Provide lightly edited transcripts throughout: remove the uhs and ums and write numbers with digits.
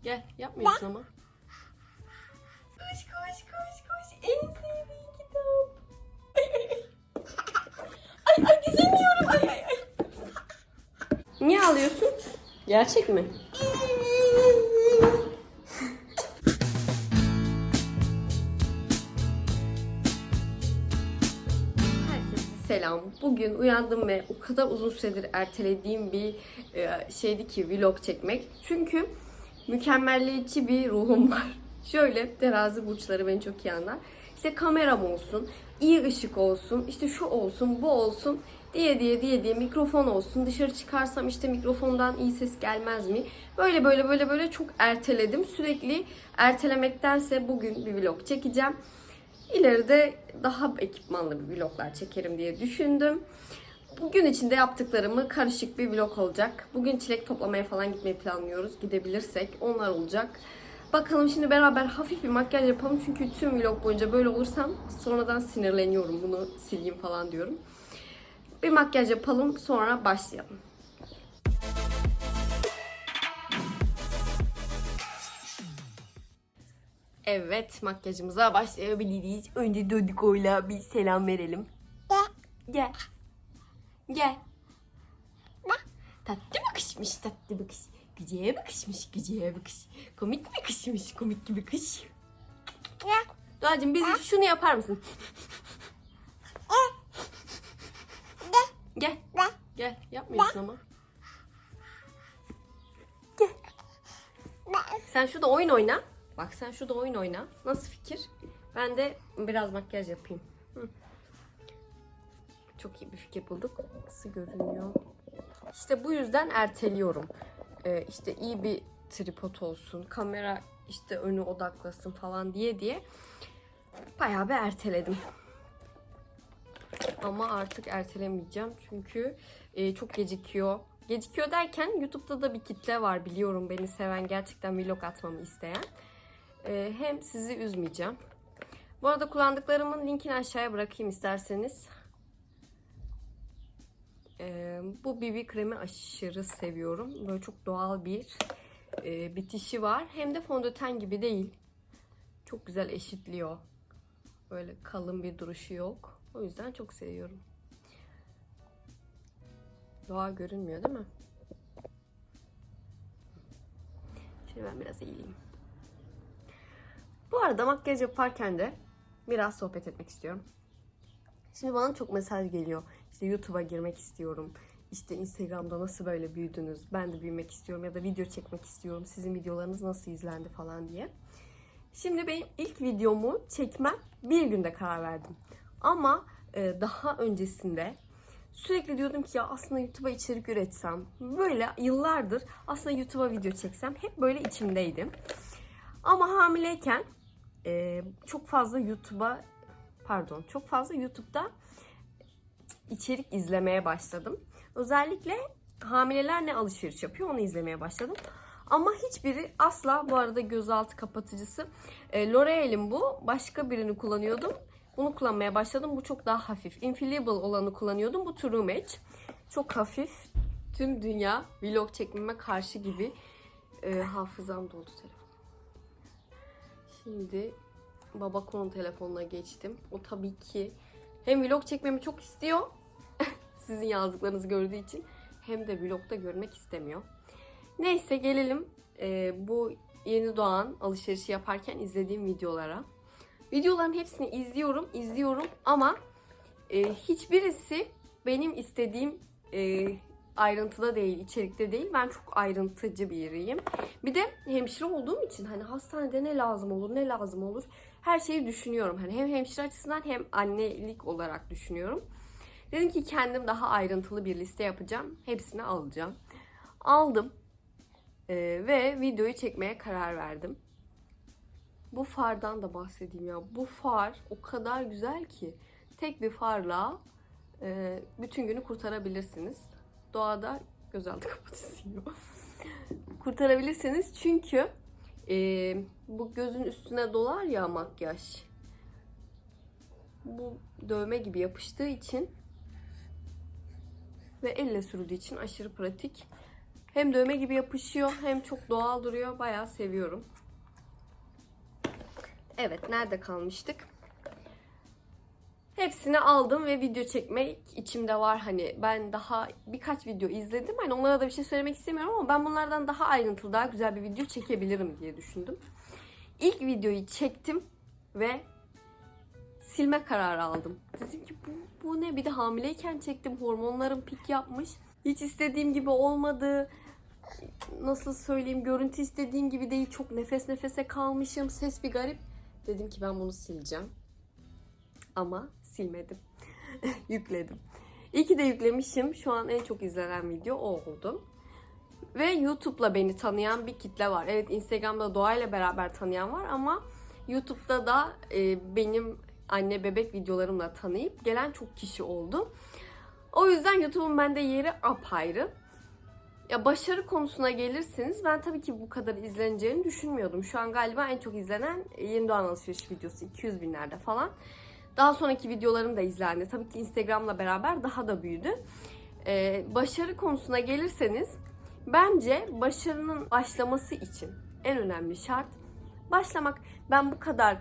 Gel, yapmıyorsun ama. Koş koş koş koş. En sevdiğim kitap. Ay dizemiyorum. Ay. Niye ağlıyorsun? Gerçek mi? Herkese selam. Bugün uyandım ve o kadar uzun süredir ertelediğim bir şeydi ki vlog çekmek. Çünkü mükemmeliyetçi bir ruhum var. Şöyle terazi burçları beni çok iyi anlar. İşte kameram olsun, iyi ışık olsun, işte şu olsun, bu olsun diye mikrofon olsun. Dışarı çıkarsam işte mikrofondan iyi ses gelmez mi? Böyle çok erteledim. Sürekli ertelemektense bugün bir vlog çekeceğim. İleride daha ekipmanlı bir vloglar çekerim diye düşündüm. Bugün içinde yaptıklarımı karışık bir vlog olacak. Bugün çilek toplamaya falan gitmeyi planlıyoruz. Gidebilirsek onlar olacak. Bakalım şimdi beraber hafif bir makyaj yapalım. Çünkü tüm vlog boyunca böyle olursam sonradan sinirleniyorum. Bunu sileyim falan diyorum. Bir makyaj yapalım, sonra başlayalım. Evet, makyajımıza başlayabiliriz. Önce Dodiko'yla bir selam verelim. Gel. Gel. Tatlı bakışmış, tatlı bakış. Güzel bakışmış, güzel bakış. Komik bir bakışmış, komik bir bakış. Doğacığım bize şunu yapar mısın? Gel. Gel. Yapmıyorsun ama. Gel. Sen şurada oyun oyna. Bak sen şurada oyun oyna. Nasıl fikir? Ben de biraz makyaj yapayım. Hı. Çok iyi bir fikir bulduk. Nasıl görünüyor? İşte bu yüzden erteliyorum. İşte iyi bir tripod olsun, kamera işte önü odaklasın falan diye bayağı bir erteledim. Ama artık ertelemeyeceğim çünkü çok gecikiyor. Gecikiyor derken YouTube'da da bir kitle var biliyorum, beni seven, gerçekten vlog atmamı isteyen. Hem sizi üzmeyeceğim. Bu arada kullandıklarımın linkini aşağıya bırakayım isterseniz. Bu BB kremi aşırı seviyorum. Böyle çok doğal bir bitişi var. Hem de fondöten gibi değil. Çok güzel eşitliyor. Böyle kalın bir duruşu yok. O yüzden çok seviyorum. Doğal görünmüyor değil mi? Şimdi ben biraz eğileyim. Bu arada makyaj yaparken de biraz sohbet etmek istiyorum. Şimdi bana çok mesaj geliyor. İşte YouTube'a girmek istiyorum. İşte Instagram'da nasıl böyle büyüdünüz? Ben de büyümek istiyorum ya da video çekmek istiyorum. Sizin videolarınız nasıl izlendi falan diye. Şimdi benim ilk videomu çekmem bir günde karar verdim. Ama daha öncesinde sürekli diyordum ki ya aslında YouTube'a içerik üretsem. Böyle yıllardır aslında YouTube'a video çeksem, hep böyle içimdeydim. Ama hamileyken çok fazla YouTube'da içerik izlemeye başladım. Özellikle hamileler ne alışveriş yapıyor onu izlemeye başladım. Ama hiçbiri asla, bu arada gözaltı kapatıcısı L'Oreal'in bu. Başka birini kullanıyordum. Bunu kullanmaya başladım. Bu çok daha hafif. Infallible olanı kullanıyordum. Bu True Match. Çok hafif. Tüm dünya vlog çekmeme karşı gibi. Hafızam doldu telefon. Şimdi baba konu telefonuna geçtim. O tabii ki hem vlog çekmemi çok istiyor. Sizin yazdıklarınızı gördüğü için, hem de vlogda görmek istemiyor. Neyse gelelim bu yeni doğan alışverişi yaparken izlediğim videolara. Videoların hepsini izliyorum ama hiçbirisi benim istediğim ayrıntıda değil, içerikte değil. Ben çok ayrıntıcı biriyim. Bir de hemşire olduğum için hani hastanede ne lazım olur her şeyi düşünüyorum. Hani hem hemşire açısından hem annelik olarak düşünüyorum. Dedim ki kendim daha ayrıntılı bir liste yapacağım. Hepsini alacağım. Aldım. Ve videoyu çekmeye karar verdim. Bu fardan da bahsedeyim ya. Bu far o kadar güzel ki. Tek bir farla bütün günü kurtarabilirsiniz. Doğada gözaltı kapatıcısıyım. Kurtarabilirsiniz çünkü bu gözün üstüne dolar ya makyaj. Bu dövme gibi yapıştığı için ve elle sürüldüğü için aşırı pratik. Hem dövme gibi yapışıyor hem çok doğal duruyor. Bayağı seviyorum. Evet, nerede kalmıştık? Hepsini aldım ve video çekmek içimde var. Hani ben daha birkaç video izledim. Hani onlara da bir şey söylemek istemiyorum ama ben bunlardan daha ayrıntılı, daha güzel bir video çekebilirim diye düşündüm. İlk videoyu çektim ve silme kararı aldım. Dedim ki bu ne? Bir de hamileyken çektim. Hormonlarım pik yapmış. Hiç istediğim gibi olmadı. Nasıl söyleyeyim? Görüntü istediğim gibi değil. Çok nefes nefese kalmışım. Ses bir garip. Dedim ki ben bunu sileceğim. Ama silmedim. Yükledim. İyi ki de yüklemişim. Şu an en çok izlenen video o oldu. Ve YouTube'la beni tanıyan bir kitle var. Evet, Instagram'da Doğayla beraber tanıyan var ama YouTube'da da benim anne bebek videolarımla tanıyıp gelen çok kişi oldu. O yüzden YouTube'un bende yeri apayrı. Ya başarı konusuna gelirseniz ben tabii ki bu kadar izleneceğini düşünmüyordum. Şu an galiba en çok izlenen Yeni Doğan alışveriş videosu 200 binlerde falan. Daha sonraki videolarım da izlendi. Tabii ki Instagram'la beraber daha da büyüdü. Başarı konusuna gelirseniz bence başarının başlaması için en önemli şart başlamak. Ben bu kadar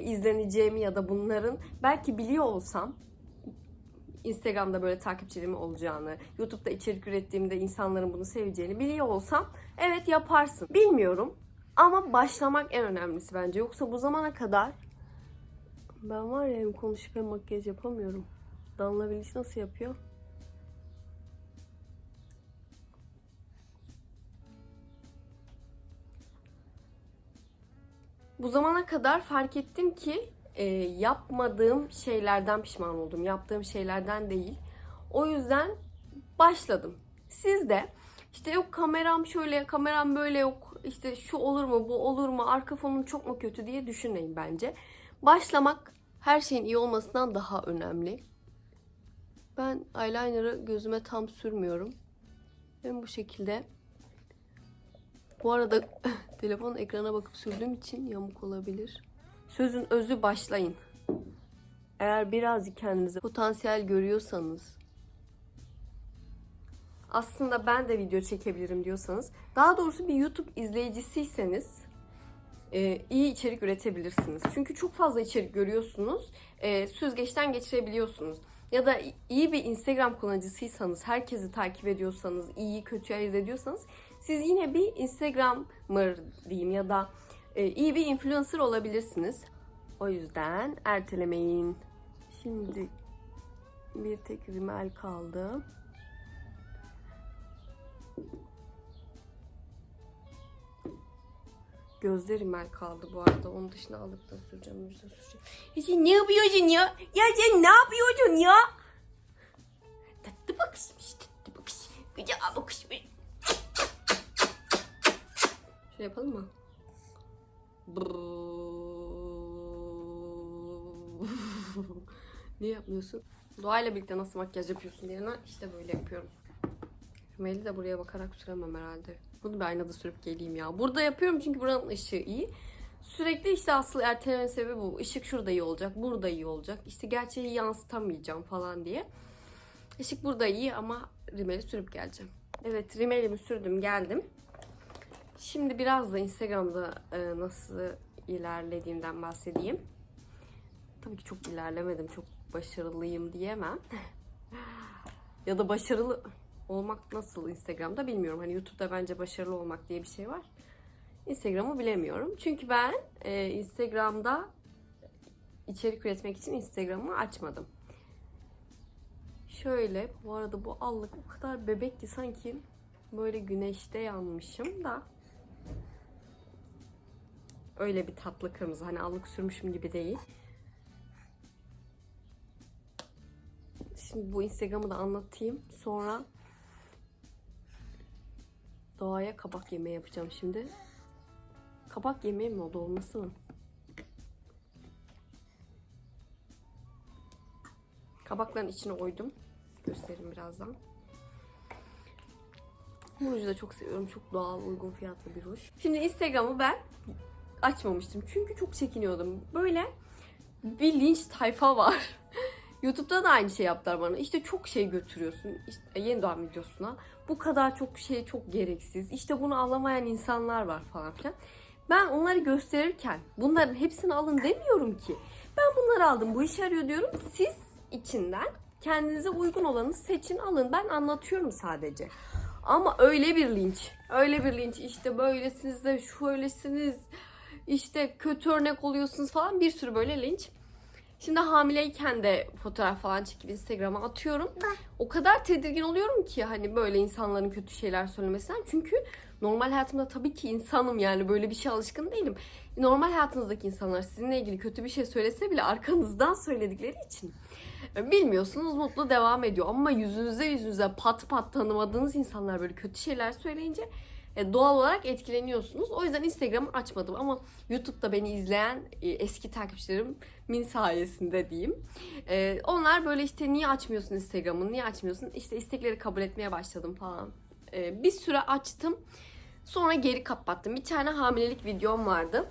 izleneceğimi ya da bunların belki biliyor olsam, Instagram'da böyle takipçilerim olacağını, YouTube'da içerik ürettiğimde insanların bunu seveceğini biliyor olsam evet yaparsın. Bilmiyorum ama başlamak en önemlisi bence. Yoksa bu zamana kadar ben var ya hem konuşup hem makyaj yapamıyorum. Danla Bilic nasıl yapıyor? Bu zamana kadar fark ettim ki yapmadığım şeylerden pişman oldum. Yaptığım şeylerden değil. O yüzden başladım. Siz de işte yok kameram şöyle, kameram böyle, yok işte şu olur mu, bu olur mu, arka fonum çok mu kötü diye düşünmeyin bence. Başlamak her şeyin iyi olmasından daha önemli. Ben eyeliner'ı gözüme tam sürmüyorum. Ben bu şekilde. Bu arada telefon ekrana bakıp sürdüğüm için yamuk olabilir. Sözün özü başlayın. Eğer birazcık kendinize potansiyel görüyorsanız, aslında ben de video çekebilirim diyorsanız, daha doğrusu bir YouTube izleyicisiyseniz iyi içerik üretebilirsiniz. Çünkü çok fazla içerik görüyorsunuz, süzgeçten geçirebiliyorsunuz. Ya da iyi bir Instagram kullanıcısıysanız, herkesi takip ediyorsanız, iyiyi kötüyü ayırt ediyorsanız, siz yine bir Instagrammer diyeyim ya da iyi bir influencer olabilirsiniz. O yüzden ertelemeyin. Şimdi bir tek rimel kaldı. Gözlerim el kaldı bu arada. Onun dışına alıp da süreceğim. Sen ne yapıyorsun ya? Ya sen ne yapıyorsun ya? Tatlı bakışmış, tatlı bakış. Güzel bakışmış. Şöyle yapalım mı? Niye yapmıyorsun? Doğayla birlikte nasıl makyaj yapıyorsun diye işte böyle yapıyorum. Rümeli de buraya bakarak süremem herhalde. Bunu bir aynada sürüp geleyim ya. Burada yapıyorum çünkü buranın ışığı iyi. Sürekli işte asıl erteleme sebebi bu. Işık şurada iyi olacak, burada iyi olacak. İşte gerçeği yansıtamayacağım falan diye. Işık burada iyi ama rimeli sürüp geleceğim. Evet, rimelimi sürdüm geldim. Şimdi biraz da Instagram'da nasıl ilerlediğimden bahsedeyim. Tabii ki çok ilerlemedim, çok başarılıyım diyemem. Ya da başarılı olmak nasıl Instagram'da bilmiyorum. Hani YouTube'da bence başarılı olmak diye bir şey var. Instagram'ı bilemiyorum. Çünkü ben Instagram'da içerik üretmek için Instagram'ı açmadım. Şöyle, bu arada bu allık o kadar bebek ki sanki böyle güneşte yanmışım da. Öyle bir tatlı kırmızı. Hani allık sürmüşüm gibi değil. Şimdi bu Instagram'ı da anlatayım. Sonra Doğaya kabak yemeği yapacağım şimdi. Kabak yemeği mi o, dolması mı? Kabakların içine koydum. Göstereyim birazdan. Bu ruju da çok seviyorum. Çok doğal, uygun fiyatlı bir ruj. Şimdi Instagram'ı ben açmamıştım. Çünkü çok çekiniyordum. Böyle bir linç tayfa var. YouTube'da da aynı şey yaptılar bana. İşte çok şey götürüyorsun işte yeni doğan videosuna. Bu kadar çok şey çok gereksiz. İşte bunu alamayan insanlar var falan filan. Ben onları gösterirken bunların hepsini alın demiyorum ki. Ben bunları aldım, bu işe yarıyor diyorum. Siz içinden kendinize uygun olanı seçin, alın. Ben anlatıyorum sadece. Ama öyle bir linç, işte böylesiniz de şöylesiniz, işte kötü örnek oluyorsunuz falan, bir sürü böyle linç. Şimdi hamileyken de fotoğraf falan çekip Instagram'a atıyorum. O kadar tedirgin oluyorum ki hani böyle insanların kötü şeyler söylemesinden. Çünkü normal hayatımda tabii ki insanım, yani böyle bir şey alışkın değilim. Normal hayatınızdaki insanlar sizinle ilgili kötü bir şey söylese bile arkanızdan söyledikleri için bilmiyorsunuz, mutlu devam ediyor. Ama yüzünüze pat pat tanımadığınız insanlar böyle kötü şeyler söyleyince doğal olarak etkileniyorsunuz. O yüzden Instagram'ı açmadım ama YouTube'da beni izleyen eski takipçilerimin sayesinde diyeyim. Onlar böyle işte niye açmıyorsun Instagram'ını, niye açmıyorsun? İşte istekleri kabul etmeye başladım falan. Bir süre açtım. Sonra geri kapattım. Bir tane hamilelik videom vardı.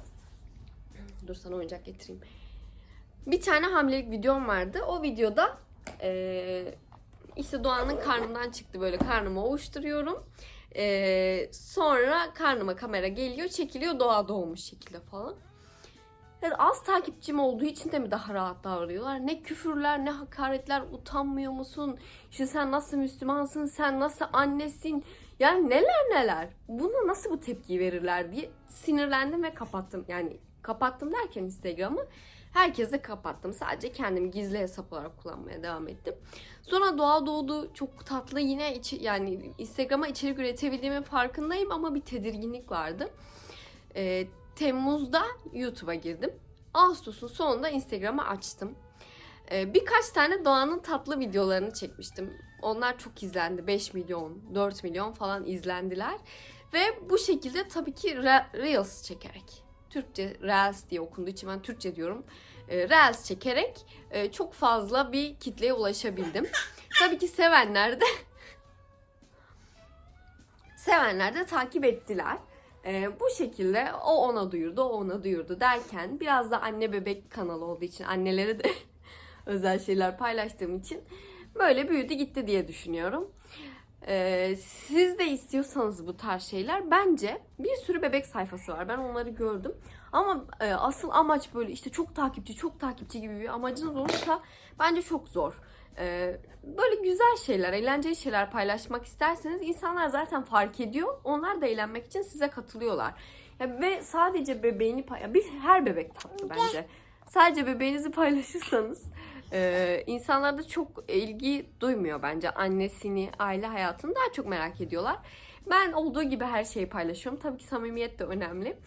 Dur sana oyuncak getireyim. Bir tane hamilelik videom vardı. O videoda işte Doğan'ın karnından çıktı, böyle karnımı ovuşturuyorum. Sonra karnıma kamera geliyor, çekiliyor, Doğa doğmuş şekilde falan. Yani az takipçim olduğu için de mi daha rahat davranıyorlar? Ne küfürler, ne hakaretler, utanmıyor musun? İşte sen nasıl Müslümansın, sen nasıl annesin? Yani neler. Buna nasıl bu tepkiyi verirler diye sinirlendim ve kapattım. Yani kapattım derken Instagram'ı herkese kapattım. Sadece kendimi gizli hesap olarak kullanmaya devam ettim. Sonra Doğa doğdu. Çok tatlı, yine yani Instagram'a içerik üretebildiğimin farkındayım ama bir tedirginlik vardı. Temmuz'da YouTube'a girdim. Ağustos'un sonunda Instagram'ı açtım. Birkaç tane Doğan'ın tatlı videolarını çekmiştim. Onlar çok izlendi. 5 milyon, 4 milyon falan izlendiler. Ve bu şekilde tabii ki Reels çekerek, Türkçe Reels diye okunduğu için ben Türkçe diyorum. Reels çekerek çok fazla bir kitleye ulaşabildim. Tabii ki sevenler de takip ettiler. Bu şekilde o ona duyurdu, o ona duyurdu derken biraz da anne bebek kanalı olduğu için, annelere de özel şeyler paylaştığım için böyle büyüdü gitti diye düşünüyorum. Siz de istiyorsanız bu tarz şeyler, bence bir sürü bebek sayfası var. Ben onları gördüm. Ama asıl amaç böyle işte çok takipçi gibi bir amacınız olursa bence çok zor. Böyle güzel şeyler, eğlenceli şeyler paylaşmak isterseniz insanlar zaten fark ediyor. Onlar da eğlenmek için size katılıyorlar. Ve sadece bebeğini her bebek tatlı bence. Sadece bebeğinizi paylaşırsanız insanlar da çok ilgi duymuyor bence. Annesini, aile hayatını daha çok merak ediyorlar. Ben olduğu gibi her şeyi paylaşıyorum. Tabii ki samimiyet de önemli.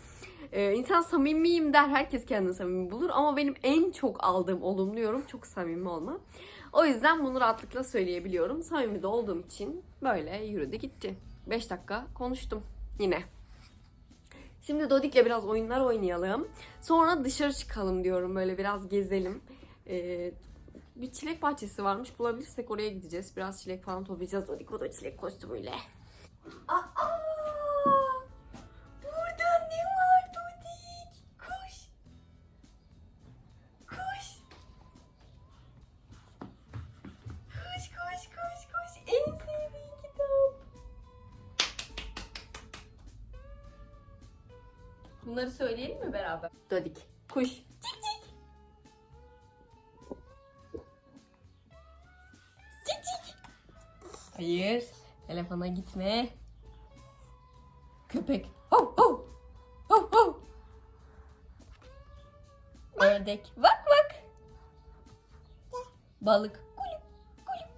İnsan samimiyim der, herkes kendini samimi bulur. Ama benim en çok aldığım olumlu yorum çok samimi olma. O yüzden bunu rahatlıkla söyleyebiliyorum. Samimi de olduğum için böyle yürüdü gitti. 5 dakika konuştum yine. Şimdi Dodik'le biraz oyunlar oynayalım. Sonra dışarı çıkalım diyorum, böyle biraz gezelim. Bir çilek bahçesi varmış, bulabilirsek oraya gideceğiz. Biraz çilek falan toplayacağız. Dodik o da çilek kostümüyle. Aa! Burada ne var Dodik? Koş! Koş! Koş! En sevdiğim kitap. Bunları söyleyelim mi beraber? Dodik, kuş. Cik cik. Cik cik. Hayır, telefona gitme. Köpek. Hav hav. Hav hav. Ördek. Vak vak. Balık. Kulüp kulüp.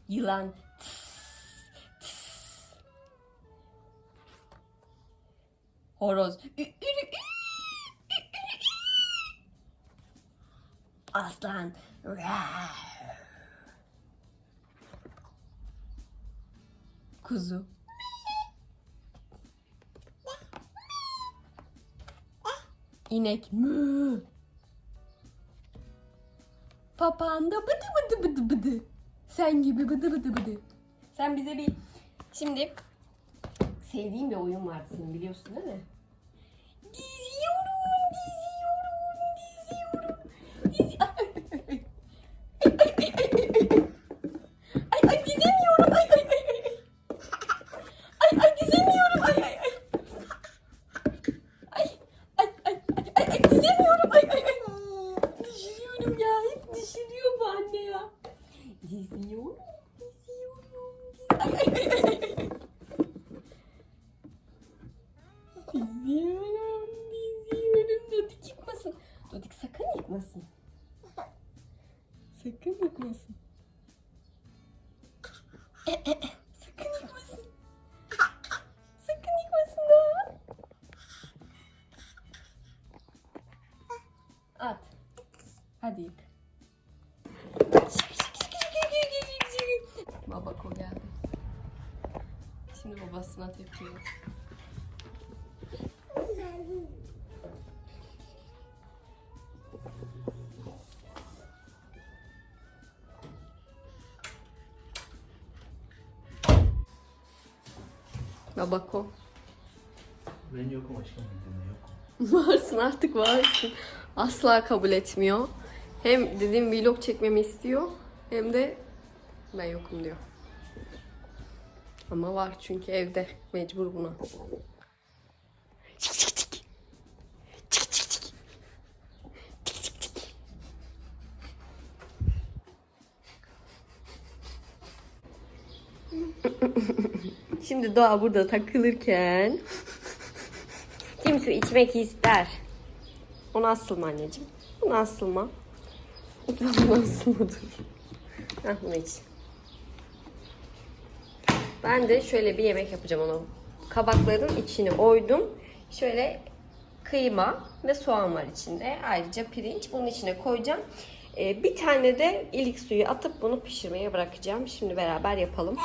Yılan. Horoz. Aslan. Kuzu. İnek. Mü. Papağan da bıdı bıdı. Sen gibi bıdı. Sen bize bir... Şimdi sevdiğim bir oyun vardı senin, biliyorsun değil mi? Diziyorum. Diziyorum. Diziyorum. Dodik yıkmasın. Dodik sakın yıkmasın. Sakın yıkmasın. Sakın yıkmasın. Sakın yıkmasın daha. At. Hadi yık. Babako geldi. Şimdi babasına tepki yok. Babako. Ben yokum aşkım, bildiğinde yokum. Varsın artık varsın. Asla kabul etmiyor. Hem dediğim vlog çekmemi istiyor hem de ben yokum diyor. Ama var çünkü evde mecbur buna. Şimdi Doğa burada takılırken kim su içmek ister? Ona asılma anneciğim. Buna asılma. Lütfen buna asılma dur. Heh, bunu iç. Ben de şöyle bir yemek yapacağım ona. Kabakların içine oydum. Şöyle kıyma ve soğan var içinde. Ayrıca pirinç. Bunun içine koyacağım. Bir tane de ilik suyu atıp bunu pişirmeye bırakacağım. Şimdi beraber yapalım.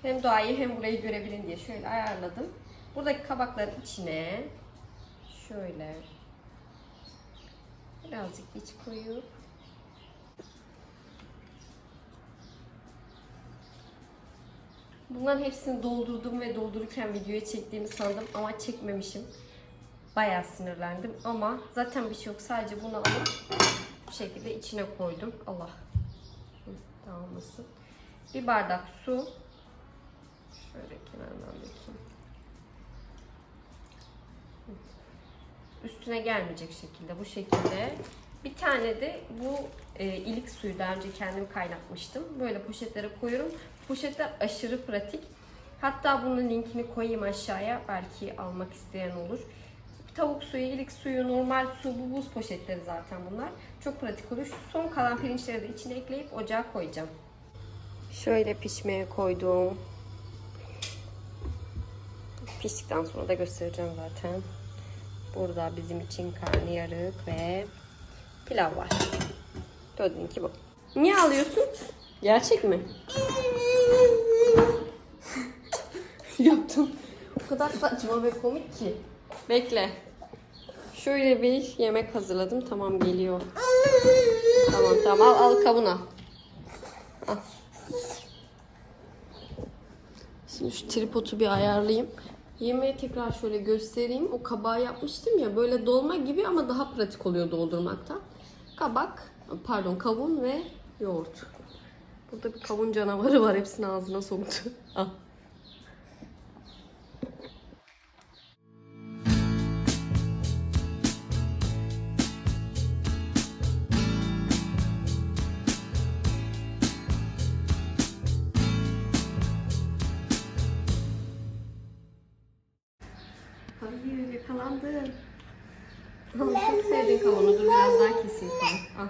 Hem doğayı hem burayı görebilin diye şöyle ayarladım. Buradaki kabakların içine şöyle birazcık iç koyup bunların hepsini doldurdum ve doldururken videoya çektiğimi sandım ama çekmemişim. Bayağı sinirlendim ama zaten bir şey yok. Sadece bunu alıp bu şekilde içine koydum. Allah. Dağılmasın. Bir bardak su. Şöyle kenardan dökeyim. Üstüne gelmeyecek şekilde bu şekilde. Bir tane de bu ilik suyu daha önce kendim kaynatmıştım. Böyle poşetlere koyuyorum. Poşetler aşırı pratik. Hatta bunun linkini koyayım aşağıya. Belki almak isteyen olur. Tavuk suyu, ilik suyu, normal su, bu buz poşetleri zaten bunlar. Çok pratik olur. Şu son kalan pirinçleri de içine ekleyip ocağa koyacağım. Şöyle pişmeye koydum. Piştikten sonra da göstereceğim zaten. Burada bizim için karnıyarık ve pilav var. Gördüğün bu. Niye ağlıyorsun? Gerçek mi? Yaptım. O kadar saçma ve komik ki. Bekle. Şöyle bir yemek hazırladım. Tamam geliyor. Tamam al kabına. Al. Şimdi şu tripodu bir ayarlayayım. Yemeği tekrar şöyle göstereyim. O kabağı yapmıştım ya, böyle dolma gibi ama daha pratik oluyor doldurmakta. Kavun ve yoğurt. Burada bir kavun canavarı var. Hepsini ağzına soktu. Al. Hayır, yakalandın. Çok sevdiğin kavunu. Dur biraz daha keseyim. Al.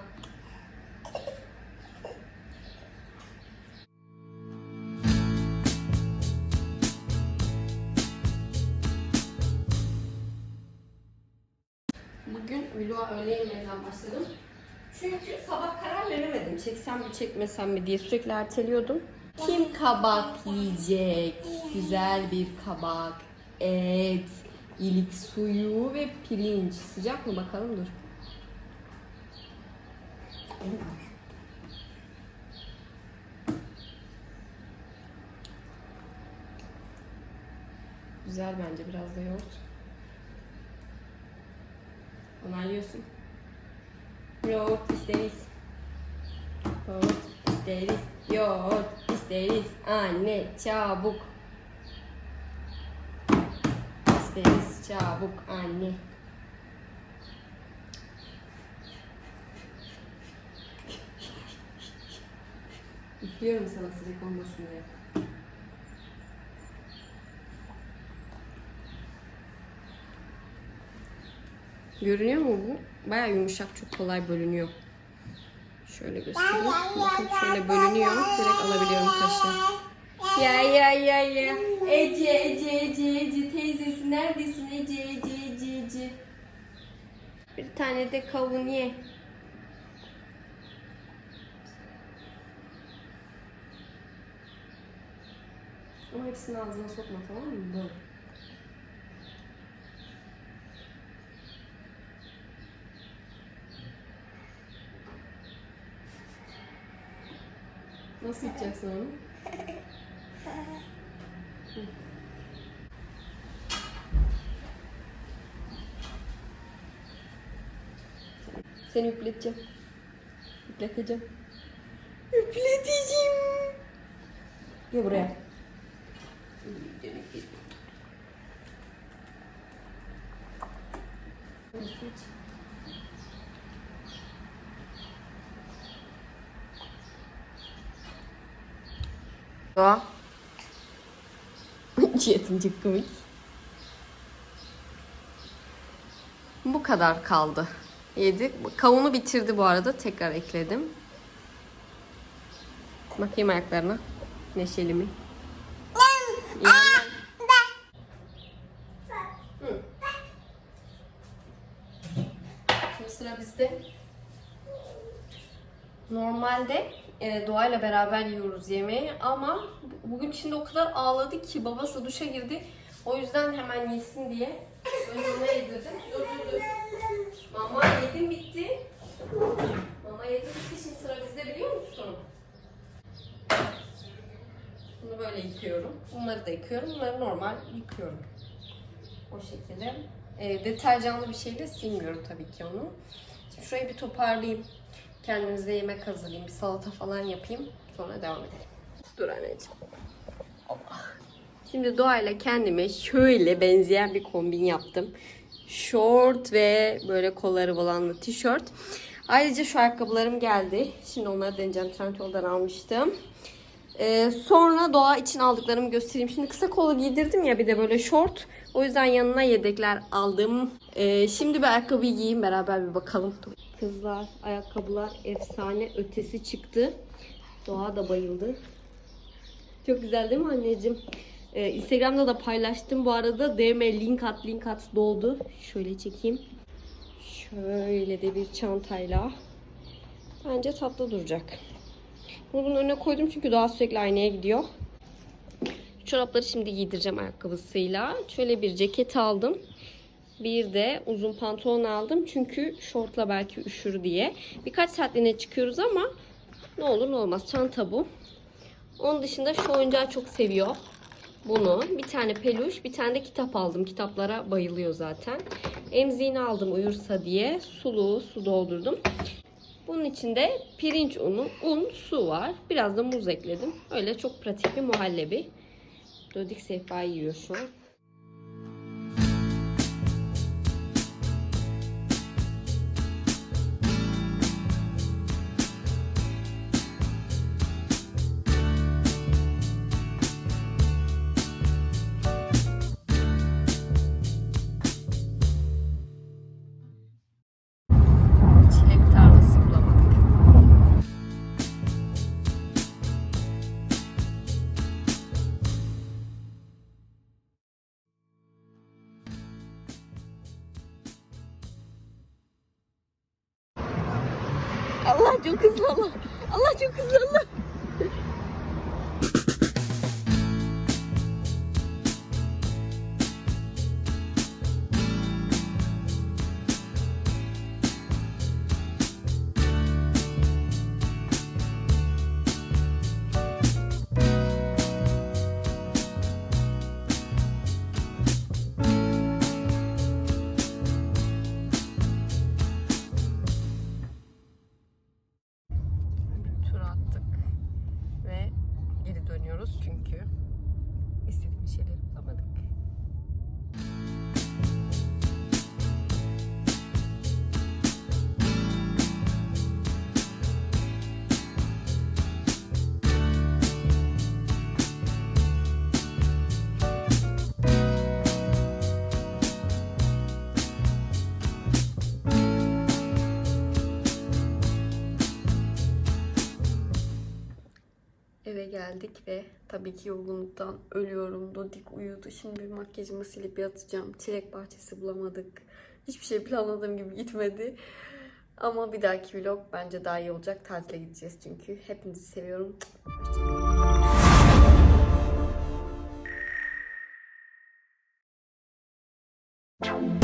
Bugün vloga öğle yemeğinden başladım. Çünkü sabah karar veremedim. Çeksem mi çekmesem mi diye sürekli erteliyordum. Kim kabak yiyecek? Güzel bir kabak, et, ilik suyu ve pirinç. Sıcak mı bakalım, dur. Güzel bence, biraz da yoğurt. Onaylıyorsun. Yoğurt isteriz. Yoğurt isteriz. Yoğurt isteriz. Anne çabuk. İsteriz çabuk anne. Üflüyorum sana sıcak olmasın diye. Görünüyor mu bu? Bayağı yumuşak, çok kolay bölünüyor. Şöyle göstereyim. Bakın şöyle bölünüyor. Direkt alabiliyorum kaşı. Ya. Ece teyzesi neredesin Ece. Bir tane de kavun ye. Ama hepsini ağzına sokma, tamam mı? Böyle. Nasıl yapacaksın onu? Seni üpleteceğim. Üpleteceğim. Üpleteceğim. Gel buraya. Doğa. Ciğetince komik. Bu kadar kaldı. Yedi. Kavunu bitirdi bu arada. Tekrar ekledim. Bakayım ayaklarına. Neşeli mi? Şimdi sıra bizde. Normalde Doğayla beraber yiyoruz yemeği ama bugün şimdi o kadar ağladı ki babası duşa girdi. O yüzden hemen yesin diye önce ona yedirdim. Dur. Mama yedim bitti. Mama yedim bitti, şimdi sıra bizde, biliyor musun? Bunu böyle yıkıyorum. Bunları da yıkıyorum. Bunları normal yıkıyorum. O şekilde. Deterjanlı bir şeyle silmiyorum tabii ki onu. Şimdi şurayı bir toparlayayım. Kendimize yemek hazırlayayım. Bir salata falan yapayım. Sonra devam edelim. Dur anneciğim. Allah. Şimdi Doğayla kendime şöyle benzeyen bir kombin yaptım. Şort ve böyle kolları olanlı tişört. Ayrıca şu ayakkabılarım geldi. Şimdi onları deneyeceğim. Trendyol'dan almıştım. Sonra Doğa için aldıklarımı göstereyim. Şimdi kısa kolu giydirdim ya, bir de böyle şort. O yüzden yanına yedekler aldım. Şimdi bir ayakkabı giyeyim, beraber bir bakalım. Kızlar, ayakkabılar efsane ötesi çıktı. Doğa da bayıldı. Çok güzel değil mi anneciğim? Instagram'da da paylaştım bu arada. DM link at doldu. Şöyle çekeyim. Şöyle de bir çantayla. Bence tatlı duracak. Bunu bunun önüne koydum çünkü Doğa sürekli aynaya gidiyor. Çorapları şimdi giydireceğim ayakkabısıyla. Şöyle bir ceket aldım. Bir de uzun pantolon aldım. Çünkü şortla belki üşür diye. Birkaç saatliğine çıkıyoruz ama ne olur ne olmaz. Çanta bu. Onun dışında şu oyuncağı çok seviyor. Bunu. Bir tane peluş, bir tane de kitap aldım. Kitaplara bayılıyor zaten. Emziğini aldım uyursa diye. Sulu su doldurdum. Bunun içinde pirinç unu, un, su var. Biraz da muz ekledim. Öyle çok pratik bir muhallebi. Dodik sehpa yiyor şu an. Çilek tarlası bulamadık. Allah çok hızlı Allah. Allah çok hızlı Allah. Tur attık. geldik ve tabii ki yorgunluktan ölüyorum. Dodik uyudu. Şimdi bir makyajımı silip yatacağım. Çilek bahçesi bulamadık. Hiçbir şey planladığım gibi gitmedi. Ama bir dahaki vlog bence daha iyi olacak. Tatile gideceğiz çünkü. Hepinizi seviyorum. Hoşçakalın.